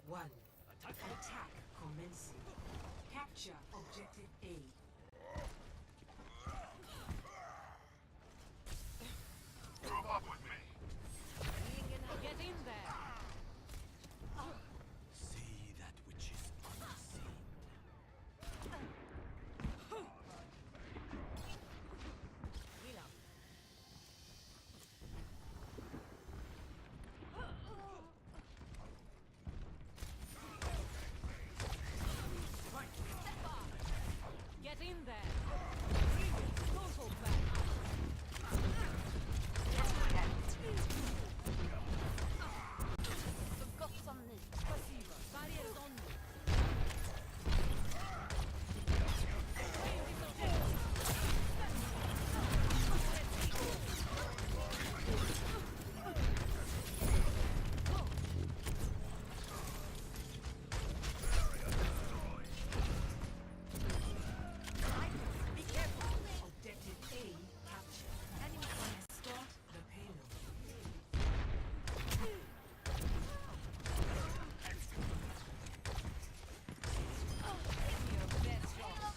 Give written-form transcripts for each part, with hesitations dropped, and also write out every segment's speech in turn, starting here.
1. Attack commencing. Capture objective A. Group up with me. Get in there! See that which is unseen. Heal up. Get in there! Total back! Got some need. Спасибо. Barriers on me. Be careful. Objective A captured. Enemy start the payload. Your best shot.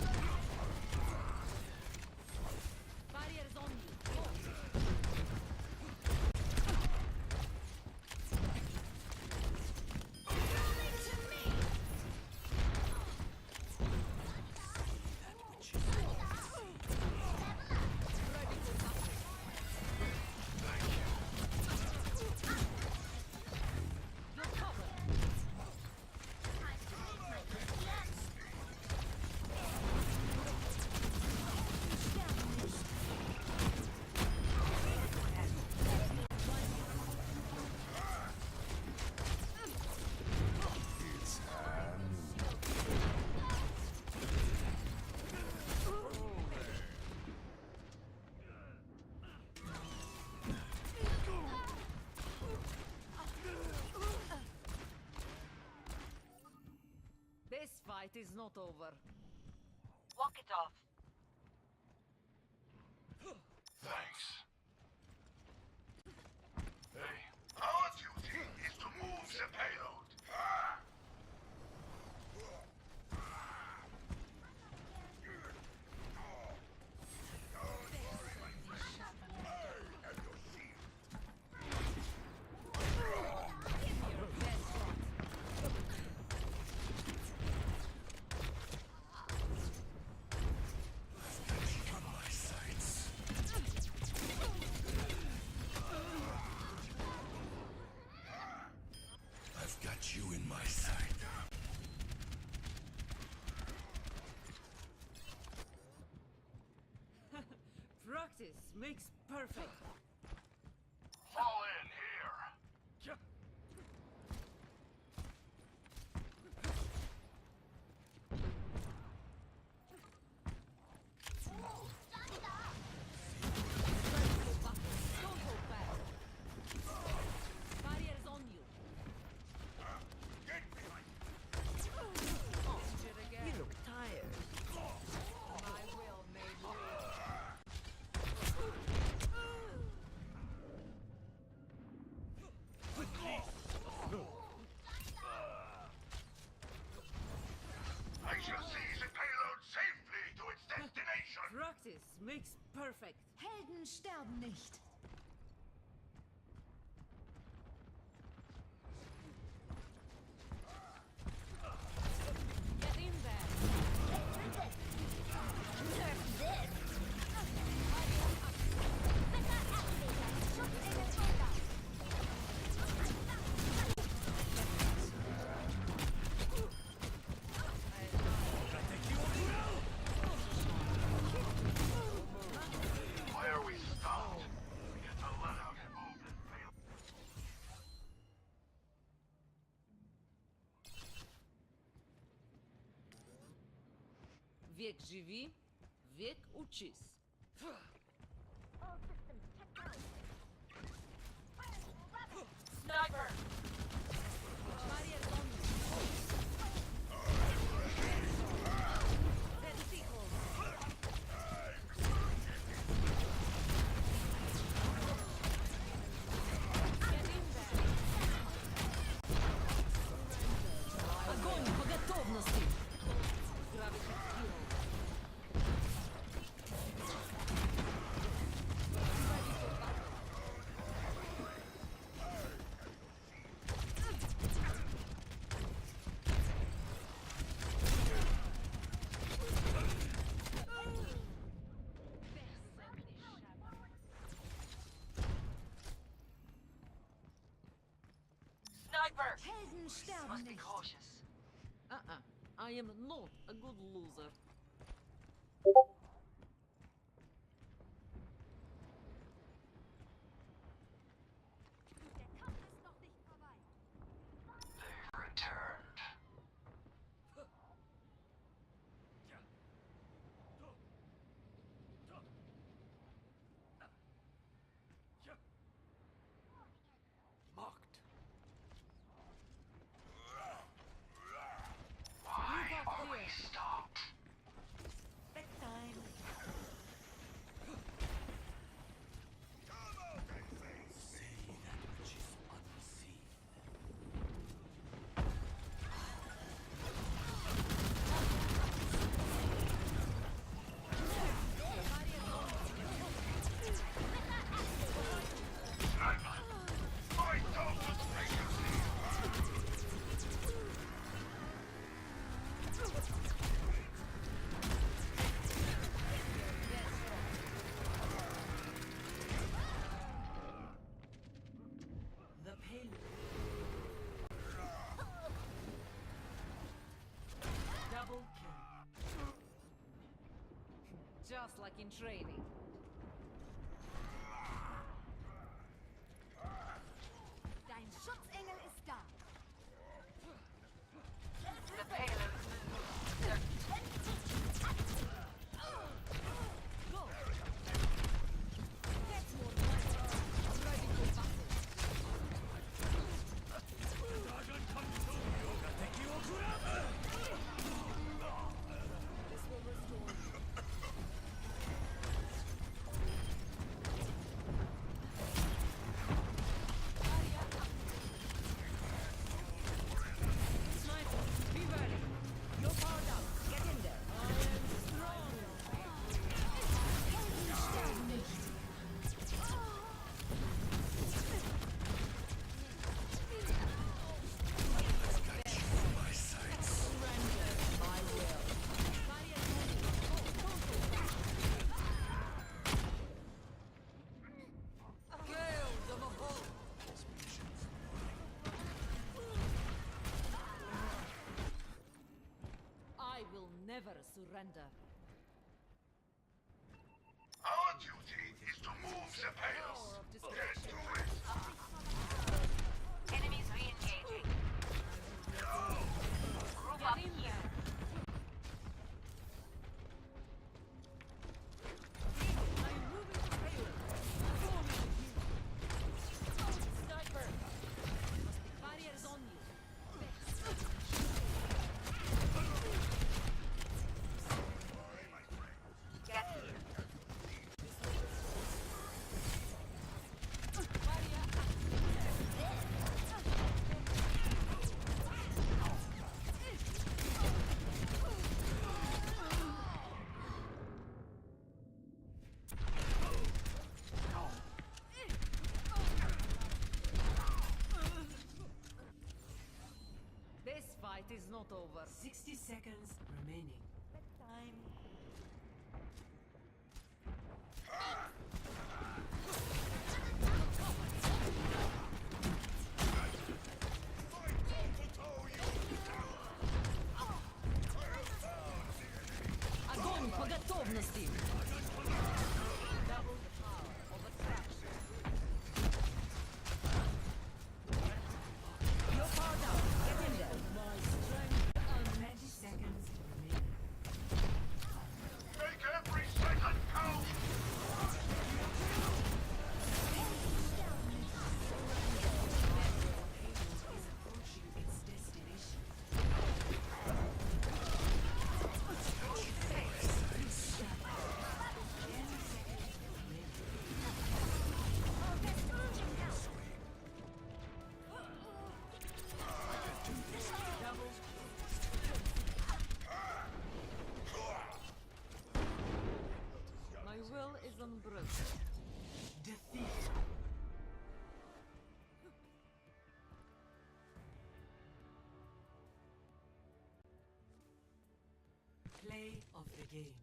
Barriers on you. That which is unseen. You're covered. This fight is not over. Walk it off. Thanks. Hey, our duty is to move the payload. Your best shot. From my sights. I've got you in my sight. Practice makes perfect. Fall in here. Don't hold back. Barriers on you. Get behind. Injured again. You look tired. My will made me. I shall see the payload safely to its destination. Practice makes perfect. Helden sterben nicht. Get in there. Why are we stopped? We get to let out and move this payload. Wiek żywi, wiek uczys. Sniper! Barriers on you. Testicles. Get in there. Sniper! Helden sterben Must be nicht. cautious. I am not a good loser. They've returned. Marked. Why are we stopped? Bedtime. Say that which is unseen. My dog! The payload. Double kill. Just like in training. Dein Schutzengel ist da. The payload. Be ready. You're powered up. Get in there. I am strong. Helden sterben nicht. My sights. Surrender. I will. Gale them a bull. I will never surrender. Our duty is to move the payload. Power of Get destruction. to it. Enemies re-engaging. Group up Get in here. there. I'm moving to payload. Forming with you. Sniper. Barriers on you. Get here. Barrier This fight is not over. 60 seconds remaining. Bedtime. Огонь по готовности! Double the power of attraction. You're powered up. Get in there. My strength 20 seconds remaining. Make every second count. Payload is approaching its destination. My will is unbroken. Defeat. Play of the game.